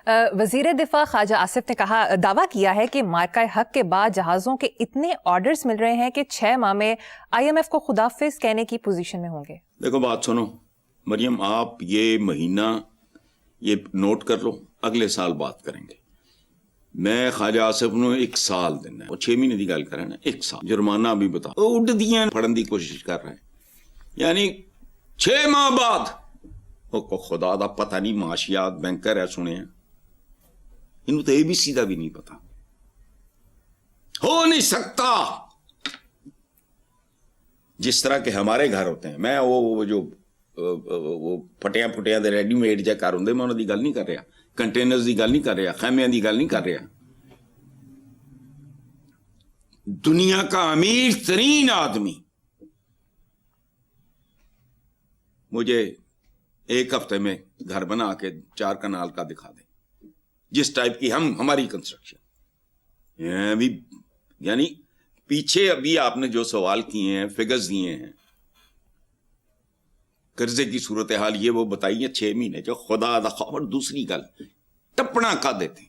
وزیر دفاع خواجہ آصف نے دعویٰ کیا ہے کہ مارکہ حق کے بعد جہازوں کے اتنے آرڈرز مل رہے ہیں کہ 6 ماہ میں IMF کو خداحافظ کہنے کی پوزیشن میں ہوں گے. دیکھو بات سنو مریم، آپ یہ مہینہ یہ نوٹ کر لو، اگلے سال بات کریں گے. میں خواجہ آصف نو 1 سال دینا ہے، وہ 6 مہینے کی گل کر رہے ہیں، 1 سال جرمانہ بھی بتا اڈ دیاں پڑھن دی کوشش کر رہے ہیں، یعنی 6 ماہ بعد. کو خدا دا پتہ نہیں، معاشیات بینکر ہے سنے ہیں، انہوں تو ABC دا بھی نہیں پتا. ہو نہیں سکتا جس طرح کے ہمارے گھر ہوتے ہیں. میں وہ جو پھٹیاں پھٹیاں دے ریڈی میڈ جا گھر ہوندے، میں انہوں دی گل نہیں کر رہا، کنٹینرز دی گل نہیں کر رہا، خیمیاں دی گل نہیں کر رہا. دنیا کا امیر ترین آدمی مجھے 1 ہفتے میں گھر بنا کے 4 کنال کا دکھا دیں، جس ٹائپ کی ہماری کنسٹرکشن. یعنی پیچھے ابھی آپ نے جو سوال کیے ہیں، فگرز دیے ہیں، قرضے کی صورتحال یہ وہ بتائیے 6 مہینے جو خدا دا خوف. اور دوسری گل ٹپنا کا دیتے.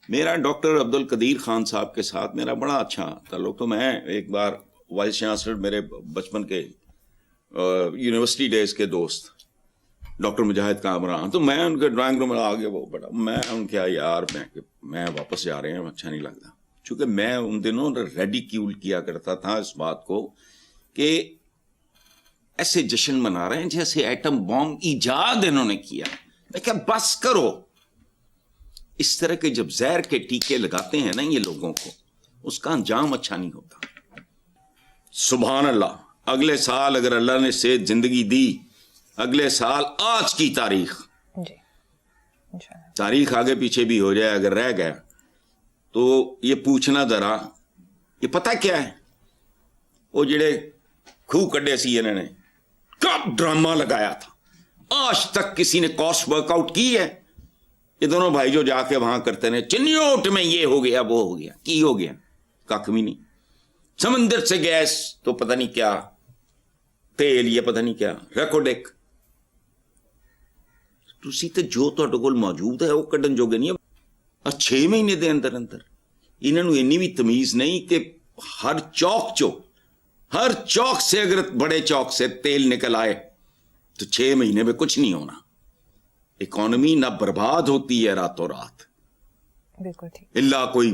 میرا ڈاکٹر عبد القدیر خان صاحب کے ساتھ میرا بڑا اچھا تعلق. تو میں ایک بار وائس چانسلر، میرے بچپن کے یونیورسٹی ڈیز کے دوست ڈاکٹر مجاہد کامران، تو میں ان کے ڈرائنگ روم میں آ گیا. وہ بڑا میں ان کے یار میں واپس جا رہے ہیں، اچھا نہیں لگتا. چونکہ میں ان دنوں ریڈیکیول کیا کرتا تھا اس بات کو کہ ایسے جشن منا رہے ہیں جیسے ایٹم بام ایجاد انہوں نے کیا. میں کہا بس کرو. اس طرح کے جب زہر کے ٹیکے لگاتے ہیں نا یہ لوگوں کو، اس کا انجام اچھا نہیں ہوتا. سبحان اللہ. اگلے سال اگر اللہ نے صحت زندگی دی، اگلے سال آج کی تاریخ آگے پیچھے بھی ہو جائے اگر رہ گیا تو یہ پوچھنا ذرا، یہ پتہ کیا ہے؟ وہ جڑے کھو کڈے سی انہوں نے کب ڈرامہ لگایا تھا، آج تک کسی نے کاسٹ ورک آؤٹ کی ہے؟ یہ دونوں بھائی جو جا کے وہاں کرتے ہیں چنیوٹ میں یہ ہو گیا وہ ہو گیا، کی ہو گیا؟ کھ بھی نہیں. سمندر سے گیس تو پتہ نہیں کیا، تیل یہ پتہ نہیں کیا، ریکوڈک تسی تے جو تہاڈے کول موجود ہے وہ کڈن جوگے نہیں. اور 6 مہینے دے اندر انہوں نے اینی بھی تمیز نہیں کہ ہر چوک سے اگر بڑے چوک سے تیل نکل آئے تو 6 مہینے میں کچھ نہیں ہونا. اکانومی نہ برباد ہوتی ہے راتوں رات، بالکل ٹھیک، اللہ کوئی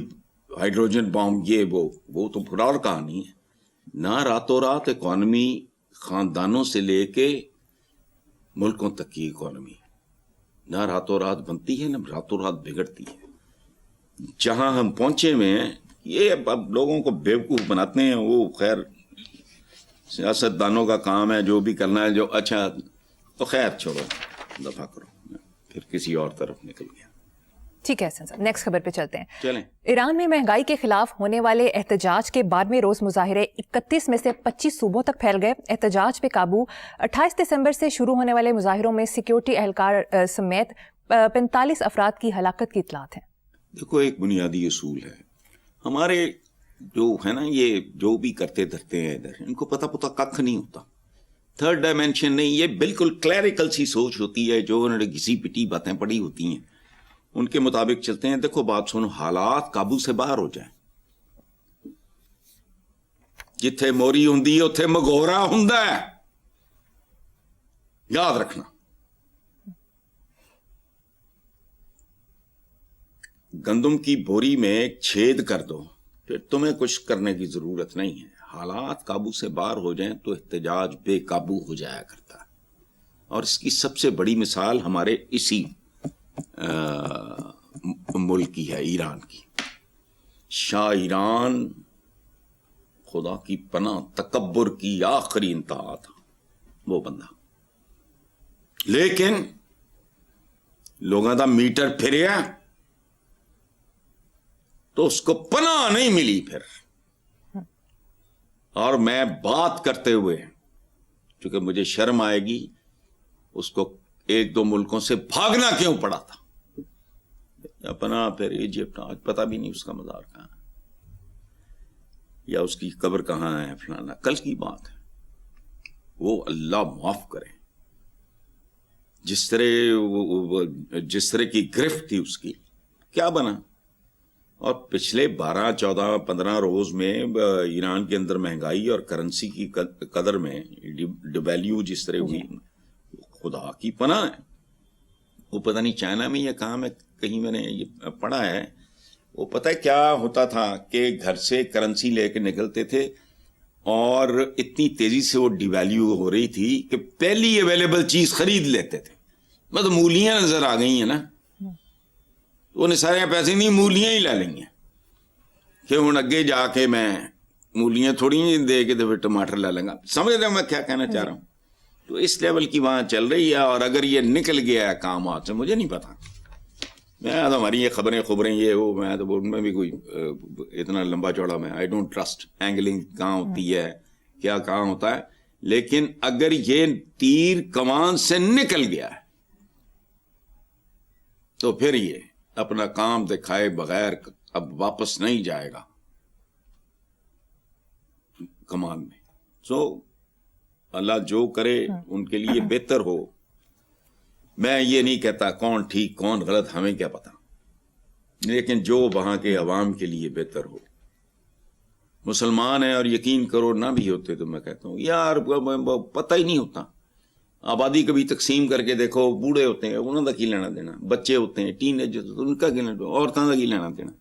ہائیڈروجن بام یہ وہ تو پھر اور کہانی ہے. نہ راتوں رات اکانومی خاندانوں سے لے کے ملکوں تک کی اکانومی نہ راتوں رات بنتی ہے نہ راتوں رات بگڑتی ہے. جہاں ہم پہنچے ہوئے ہیں یہ اب لوگوں کو بیوقوف بناتے ہیں. وہ خیر سیاست دانوں کا کام ہے، جو بھی کرنا ہے، جو اچھا تو خیر چھوڑو، دفع کرو. پھر کسی اور طرف نکل گیا. ٹھیک ہے حسن صاحب، نیکسٹ خبر پہ چلتے ہیں. چلیں. ایران میں مہنگائی کے خلاف ہونے والے احتجاج کے 12ویں روز مظاہرے 31 میں سے 25 صوبوں تک پھیل گئے. احتجاج پہ قابو. 28 دسمبر سے شروع ہونے والے مظاہروں میں سیکیورٹی اہلکار سمیت 45 افراد کی ہلاکت کی اطلاعات ہیں. دیکھو ایک بنیادی اصول ہے ہمارے جو ہے نا، یہ جو بھی کرتے دھرتے ہیں ادھر، ان کو پتہ ککھ نہیں ہوتا. 3rd ڈائمینشن نہیں، یہ بالکل کلیریکل سی سوچ ہوتی ہے جو انہوں نے گھسی پٹی باتیں پڑھی ہوتی ہیں ان کے مطابق چلتے ہیں. دیکھو بات سنو، حالات قابو سے باہر ہو جائیں. جتھے موری ہوندی ہے اتھے مگورا ہوندا ہے، یاد رکھنا. گندم کی بوری میں ایک چھید کر دو، پھر تمہیں کچھ کرنے کی ضرورت نہیں ہے. حالات قابو سے باہر ہو جائیں تو احتجاج بے قابو ہو جایا کرتا ہے. اور اس کی سب سے بڑی مثال ہمارے اسی ملک کی ہے، ایران کی. شاہ ایران خدا کی پناہ تکبر کی آخری انتہا تھا وہ بندہ، لیکن لوگوں دا میٹر پھریا تو اس کو پناہ نہیں ملی پھر. اور میں بات کرتے ہوئے چونکہ مجھے شرم آئے گی، اس کو 1-2 ملکوں سے بھاگنا کیوں پڑا تھا. اپنا پھر ایجپٹ، آج پتہ بھی نہیں اس کا مزار کہاں ہے یا اس کی قبر کہاں ہے، فلانا کل کی بات ہے. وہ اللہ معاف کرے، جس طرح کی گرفت تھی اس کی، کیا بنا. اور پچھلے 12-14-15 روز میں ایران کے اندر مہنگائی اور کرنسی کی قدر میں ڈیویلیو جس طرح ہوئی، خدا کی پناہ ہے. وہ پتہ نہیں چائنا میں یا کہاں میں کہیں میں نے یہ پڑھا ہے، وہ پتہ ہے کیا ہوتا تھا کہ گھر سے کرنسی لے کے نکلتے تھے اور اتنی تیزی سے وہ ڈیویلیو ہو رہی تھی کہ پہلی اویلیبل چیز خرید لیتے تھے. مطلب مولیاں نظر آ گئی ہیں نا، وہ نے سارے پیسے نہیں مولیاں ہی لے لیں گے کہ ہوں اگے جا کے میں مولیاں تھوڑی دے کے تو پھر ٹماٹر لے لیں گا. سمجھ رہے میں کیا کہنا چاہ رہا ہوں؟ تو اس لیول کی وہاں چل رہی ہے. اور اگر یہ نکل گیا ہے کام ہاتھ سے، مجھے نہیں پتا، میں تو ہماری یہ خبریں یہ وہ میں تو ان میں بھی کوئی اتنا لمبا چوڑا میں آئی ڈونٹ ٹرسٹ اینگلنگ کہاں ہوتی ہے کیا کہاں ہوتا ہے. لیکن اگر یہ تیر کمان سے نکل گیا ہے تو پھر یہ اپنا کام دکھائے بغیر اب واپس نہیں جائے گا کمان میں. سو اللہ جو کرے ان کے لیے بہتر ہو. میں یہ نہیں کہتا کون ٹھیک کون غلط، ہمیں کیا پتا، لیکن جو وہاں کے عوام کے لیے بہتر ہو. مسلمان ہیں اور یقین کرو نہ بھی ہوتے تو میں کہتا ہوں یار پتہ ہی نہیں ہوتا. آبادی کبھی تقسیم کر کے دیکھو، بوڑھے ہوتے ہیں انہوں کا کی لینا دینا، بچے ہوتے ہیں ٹین ایج ہوتے ان کا کی لینا دینا، عورتوں کا کی لینا دینا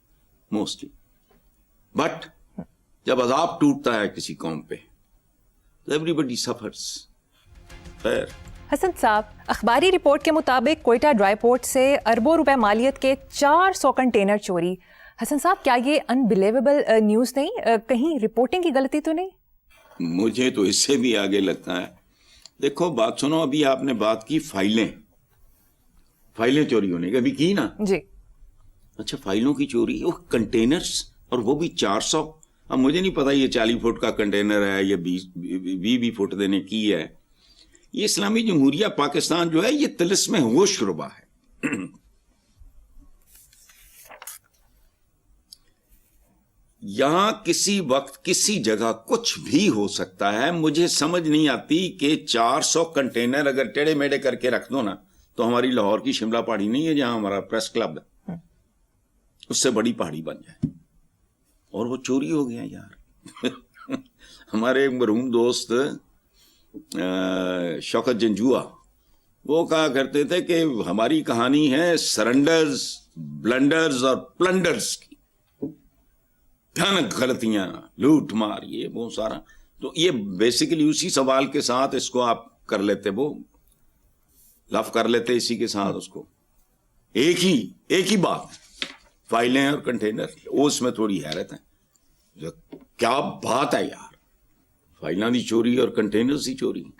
موسٹلی. بٹ جب عذاب ٹوٹتا ہے کسی قوم پہ تو ایوری بڈی سفرز. خیر حسن صاحب، اخباری رپورٹ کے مطابق کوئٹہ ڈرائی پورٹ سے اربوں روپے مالیت کے 400 کنٹینر چوری. حسن صاحب، کیا یہ انبلیویبل نیوز نہیں؟ کہیں رپورٹنگ کی غلطی تو نہیں؟ مجھے تو اس سے بھی آگے لگتا ہے. دیکھو بات سنو، ابھی آپ نے بات کی فائلیں چوری ہونے کی، ابھی کی نا جی. اچھا فائلوں کی چوری، وہ کنٹینرز، اور وہ بھی 400. اب مجھے نہیں پتا یہ 40 فٹ کا کنٹینر ہے یا 20 فٹ دینے کی ہے. یہ اسلامی جمہوریہ پاکستان جو ہے یہ طلسم ہوش ربا ہے. یہاں کسی وقت کسی جگہ کچھ بھی ہو سکتا ہے. مجھے سمجھ نہیں آتی کہ 400 کنٹینر اگر ٹیڑے میڑے کر کے رکھ دو نا تو ہماری لاہور کی شملہ پہاڑی نہیں ہے جہاں ہمارا پریس کلب ہے، اس سے بڑی پہاڑی بن جائے. اور وہ چوری ہو گیا یار. ہمارے ایک مرحوم دوست شوکت جنجوعہ وہ کہا کرتے تھے کہ ہماری کہانی ہے سرنڈرز، بلنڈرز اور پلنڈرز کی، بھیانک غلطیاں، لوٹ مار، یہ بہت سارا. تو یہ بیسیکلی اسی سوال کے ساتھ اس کو آپ کر لیتے، وہ لف کر لیتے اسی کے ساتھ اس کو. ایک ہی بات، فائلیں اور کنٹینر. اس میں تھوڑی حیرت ہے، کیا بات ہے یار، فائلیں دی چوری اور کنٹینرز دی چوری.